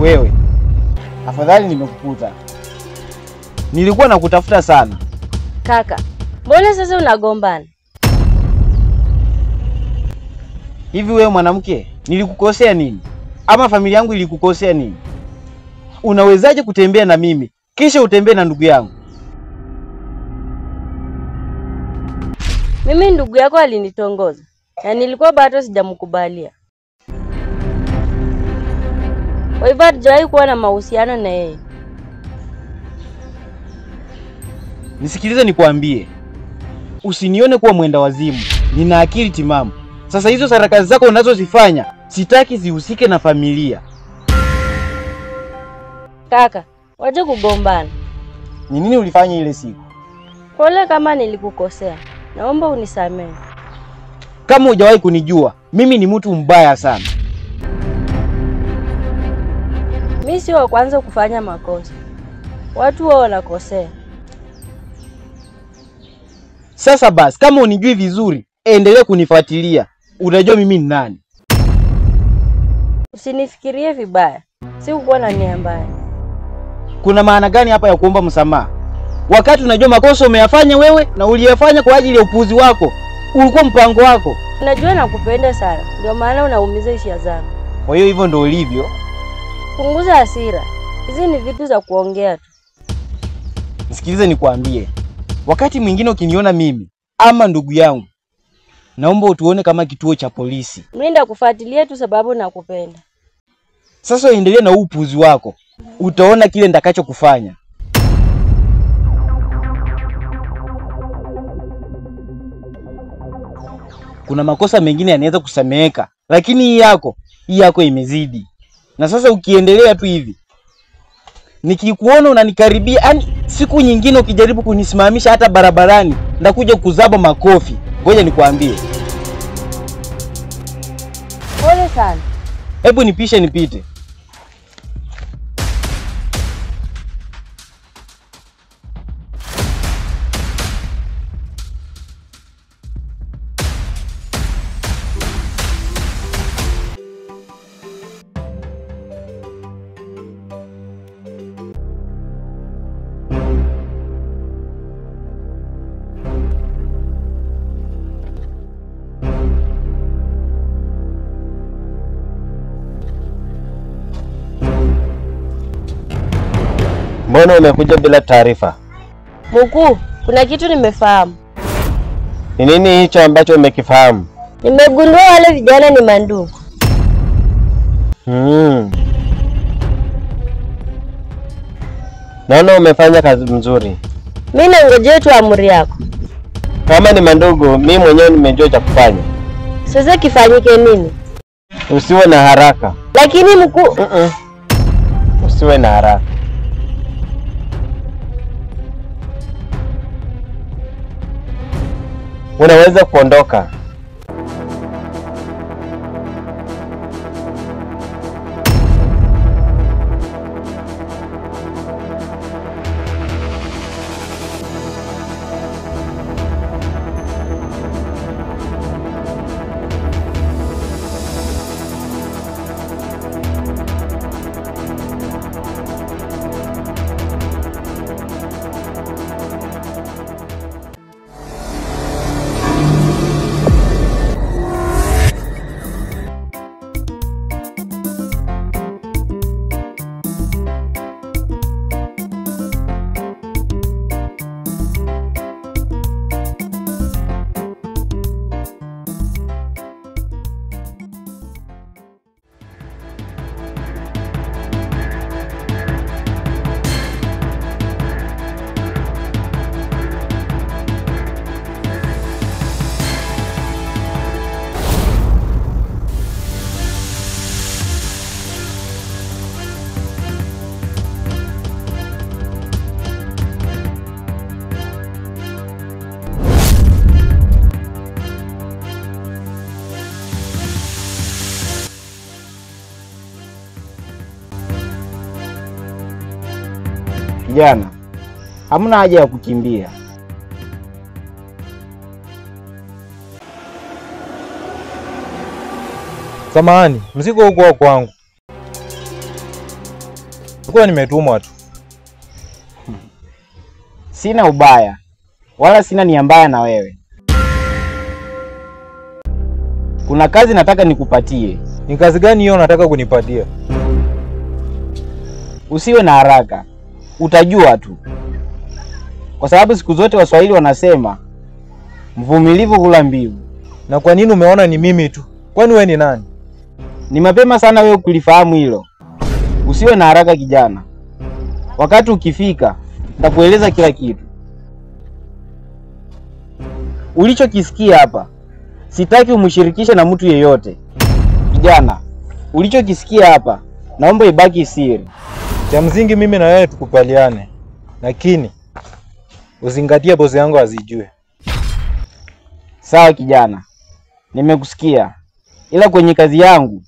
Wewe, afadhali nimekukuta. Nilikuwa nakutafuta sana. Kaka, mbona sasa unagombana? Hivi wewe mwanamke, nilikukosea nini? Ama familia yangu ilikukosea nini? Unawezaje kutembea na mimi kisha utembee na ndugu yangu? Mimi ndugu yako alinitongoza na nilikuwa bado sijamkubalia. Kwa hivyo hatujawahi kuwa na mahusiano na yeye. Nisikilize nikwambie. Usinione kuwa mwenda wazimu. Nina akili timamu. Sasa hizo sarakasi zako unazozifanya sitaki zihusike na familia. Kaka, waje kugombana. Ni nini ulifanya ile siku? Pole kama nilikukosea. Naomba unisamehe. Kama hujawahi kunijua, mimi ni mtu mbaya sana. Mimi sio wa kwanza kufanya makosa. Watu wao wanakosea. Sasa basi, kama unijui vizuri, endelea kunifuatilia. Unajua mimi ni nani. Usinifikirie vibaya. Sikuwa na nia mbaya. Kuna maana gani hapa ya kuomba msamaha? Wakati unajua makosa umeyafanya wewe na uliyafanya kwa ajili ya upuuzi wako. Ulikuwa mpango wako. Unajua nakupenda sana. Ndio maana unaumiza hisia zangu. Kwa hiyo hivyo ndio ulivyo. Punguza hasira. Hizi ni vitu za kuongea tu. Nisikilize nikwambie. Wakati mwingine ukiniona mimi ama ndugu yangu, naomba utuone kama kituo cha polisi. Mimi ndakufuatilia tu sababu nakupenda. Sasa endelea na upuuzi wako. Utaona kile nitakachokufanya. Kuna makosa mengine yanaweza kusameheka, lakini hii yako imezidi. Na sasa ukiendelea tu hivi, nikikuona unanikaribia, yani siku nyingine ukijaribu kunisimamisha hata barabarani, ndakuja kuzaba makofi. Ngoja nikwambie. Pole sana. Hebu nipishe nipite. Mbona umekuja bila taarifa? Mkuu, kuna kitu nimefahamu. Ni nini hicho ambacho umekifahamu? Nimegundua wale vijana ni mandugu. Naona umefanya kazi mzuri. Mimi nangojea tu amri yako. Kama ni mandugu, mimi mwenyewe nimejua cha kufanya. Sasa kifanyike nini? Usiwe na haraka. Lakini mkuu, Usiwe na haraka. Unaweza kuondoka. Kijana, hamna haja ya kukimbia. Samahani, mzigo uko kwangu. Nilikuwa nimetumwa tu. Sina ubaya wala sina nia mbaya na wewe. Kuna kazi nataka nikupatie. Ni kazi gani hiyo unataka kunipatia? Usiwe na haraka, utajua tu. Kwa sababu siku zote Waswahili wanasema mvumilivu hula mbivu. Na kwa nini umeona ni mimi tu? Kwani wewe ni nani? Ni mapema sana wewe kulifahamu hilo. Usiwe na haraka kijana. Wakati ukifika, nitakueleza kila kitu. Ulichokisikia hapa, sitaki umshirikishe na mtu yeyote. Kijana, ulichokisikia hapa, naomba ibaki siri. Cha msingi mimi na wewe tukubaliane. Lakini uzingatie bosi yangu azijue. Sawa kijana. Nimekusikia. Ila kwenye kazi yangu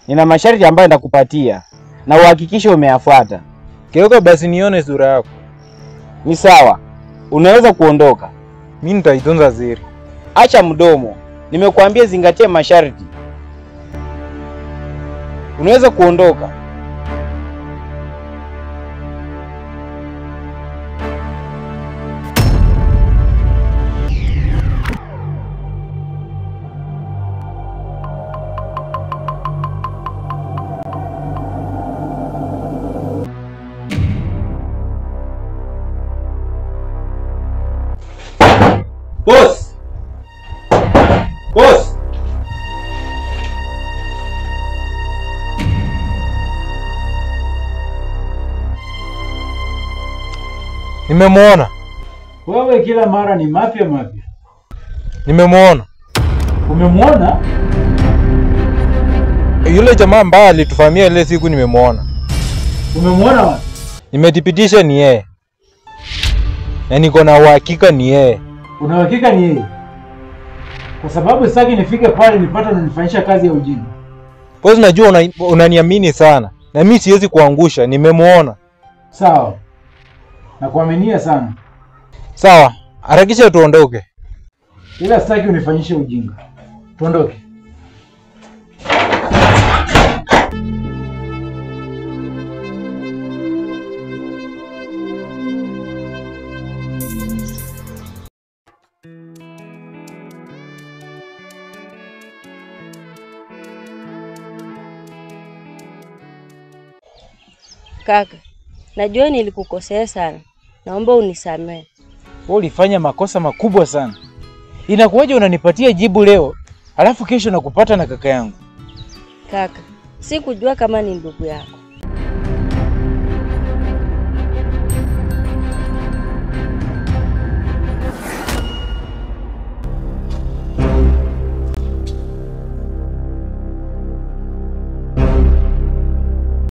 nina masharti ambayo nitakupatia na uhakikishe umeyafuata. Kioko basi nione sura yako. Ni sawa. Unaweza kuondoka. Mimi nitaitunza siri. Acha mdomo. Nimekuambia zingatia masharti. Unaweza kuondoka. Boss! Boss! Nimemuona. Wewe kila mara ni mapya. Nimemuona. Umemuona? Yule jamaa ambaye alitufamia ile siku nimemuona. Umemuona wapi? Nimethibitisha ni yeye. Na niko na uhakika ni yeye. Una uhakika ni yeye? Kwa sababu sitaki nifike pale nipate unanifanyisha kazi ya ujinga. Boss, najua unaniamini sana. Na mimi siwezi kuangusha, nimemuona. Sawa. Nakuaminia sana. Sawa, harakisha tuondoke. Ila sitaki unifanyishe ujinga. Tuondoke. Kaka, najua nilikukosea sana. Naomba unisamehe. Wewe ulifanya makosa makubwa sana. Inakuwaje unanipatia jibu leo, alafu kesho nakupata na kaka yangu? Kaka, sikujua kama ni ndugu yako.